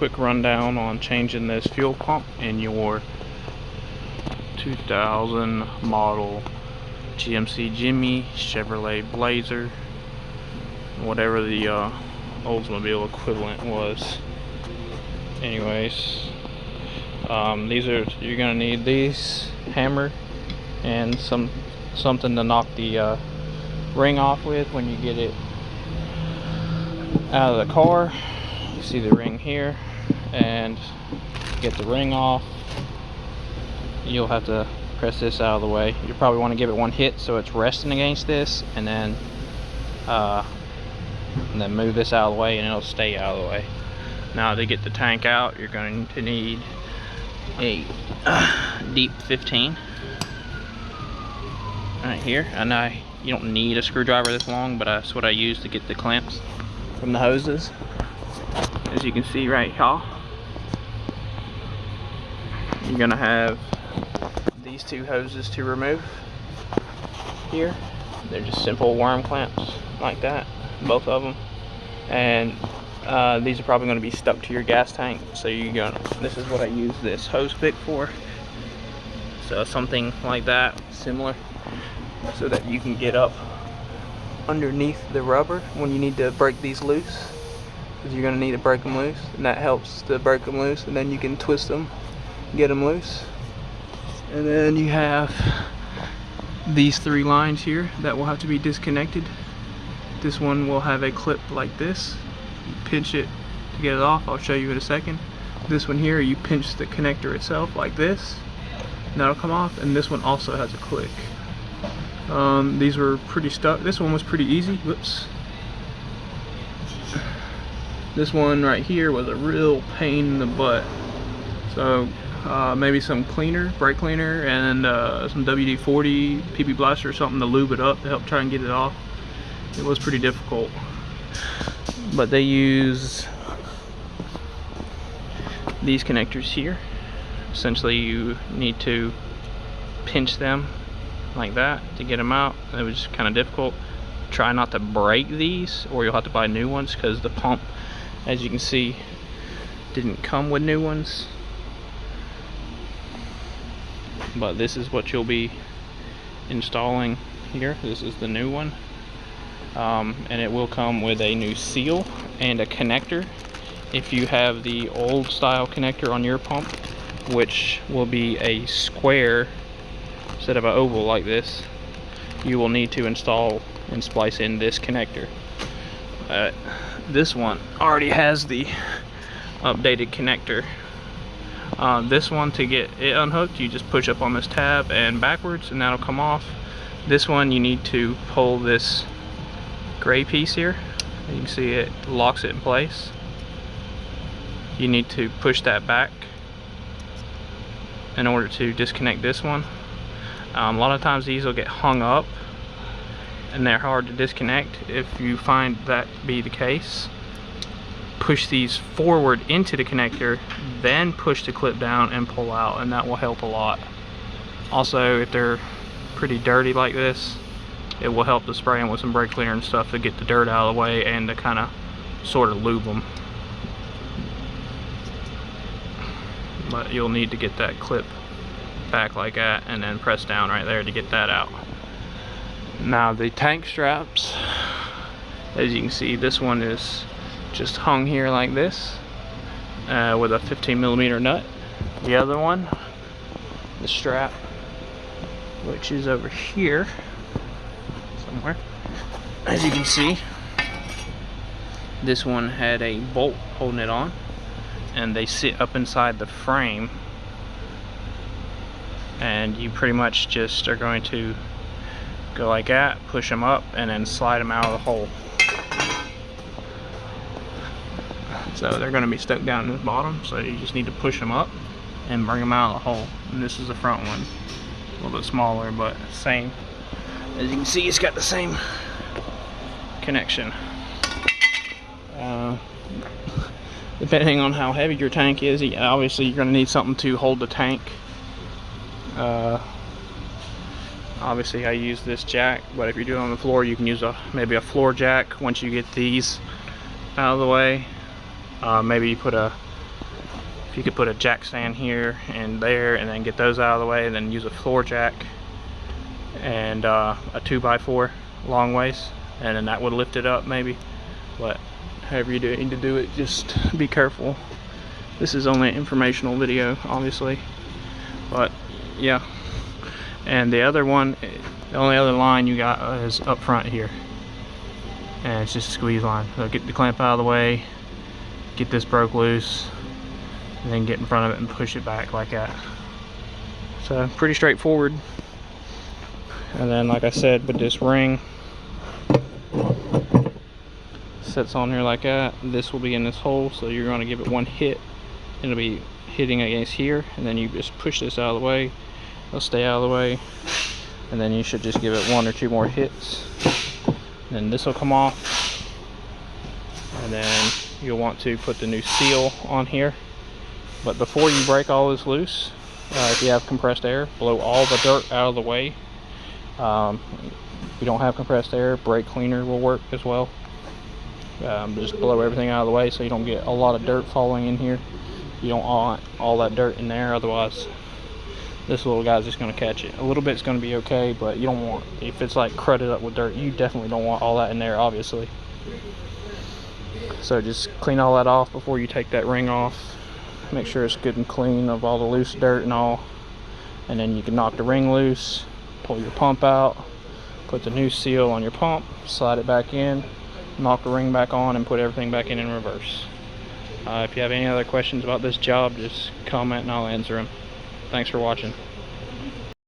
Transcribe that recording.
quick rundown on changing this fuel pump in your 2000 model GMC Jimmy, Chevrolet Blazer, whatever the Oldsmobile equivalent was. Anyways, you're gonna need these hammer and something to knock the ring off with when you get it out of the car. You see the ring here, and get the ring off, you'll have to press this out of the way. You probably want to give it one hit so it's resting against this, and then move this out of the way and it'll stay out of the way. Now to get the tank out, you're going to need a deep 15 right here. I know you don't need a screwdriver this long, but that's what I use to get the clamps from the hoses. As you can see right here, you're gonna have these two hoses to remove here. They're just simple worm clamps like that, both of them. And these are probably going to be stuck to your gas tank, so this is what I use this hose pick for. So something like that, similar, so that you can get up underneath the rubber when you need to break these loose, because you're going to need to break them loose, and that helps to break them loose, and then you can twist them, get them loose. And then you have these three lines here that will have to be disconnected. This one will have a clip like this. You pinch it to get it off. I'll show you in a second. This one here, you pinch the connector itself like this, and that'll come off. And this one also has a click. These were pretty stuck. This one was pretty easy. Whoops. This one right here was a real pain in the butt. So maybe some cleaner, brake cleaner, and some WD-40 PB Blaster or something to lube it up to help try and get it off. It was pretty difficult, but they use these connectors here. Essentially, you need to pinch them like that to get them out. It was kind of difficult. Try not to break these, or you'll have to buy new ones, because the pump, as you can see, didn't come with new ones. But this is what you'll be installing here. This is the new one. And it will come with a new seal and a connector. If you have the old style connector on your pump, which will be a square instead of an oval like this, you will need to install and splice in this connector. This one already has the updated connector. This one, to get it unhooked, you just push up on this tab and backwards, and that'll come off. This one, you need to pull this gray piece here. You can see it locks it in place. You need to push that back in order to disconnect this one. A lot of times these will get hung up and they're hard to disconnect. If you find that to be the case, push these forward into the connector, then push the clip down and pull out, and that will help a lot. Also, if they're pretty dirty like this, it will help to spray them with some brake cleaner and stuff to get the dirt out of the way and to kind of sort of lube them. But you'll need to get that clip back like that, and then press down right there to get that out. Now the tank straps, as you can see, this one is just hung here like this with a 15mm nut. The other one, the strap, which is over here somewhere, as you can see, this one had a bolt holding it on, and they sit up inside the frame, and you pretty much just are going to go like that, push them up, and then slide them out of the hole. So they're going to be stuck down in the bottom, so you just need to push them up and bring them out of the hole. And this is the front one, a little bit smaller, but same. As you can see, it's got the same connection. Depending on how heavy your tank is, obviously you're going to need something to hold the tank. Obviously I use this jack, but if you're doing it on the floor, you can use maybe a floor jack once you get these out of the way. Maybe you put a If you could put a jack stand here and there, and then get those out of the way, and then use a floor jack and a 2x4 long ways, and then that would lift it up maybe. But however you need to do it, just be careful. This is only an informational video, obviously, but yeah. And the other one, the only other line you got is up front here, and it's just a squeeze line. So get the clamp out of the way, get this broke loose, and then get in front of it and push it back like that. So pretty straightforward. And then, like I said, with this ring, sets on here like that. This will be in this hole, so you're going to give it one hit. It'll be hitting against here, and then you just push this out of the way. It'll stay out of the way, and then you should just give it 1 or 2 more hits. And then this will come off, and then you'll want to put the new seal on here. But before you break all this loose, if you have compressed air, blow all the dirt out of the way. If you don't have compressed air, brake cleaner will work as well. Just blow everything out of the way so you don't get a lot of dirt falling in here. You don't want all that dirt in there, otherwise this little guy's just going to catch it. A little bit's going to be okay, but you don't want, if it's like crudted up with dirt, you definitely don't want all that in there, obviously. So just clean all that off before you take that ring off. Make sure it's good and clean of all the loose dirt and all, and then you can knock the ring loose, pull your pump out, put the new seal on your pump, slide it back in, knock the ring back on, and put everything back in reverse. If you have any other questions about this job, just comment and I'll answer them. Thanks for watching.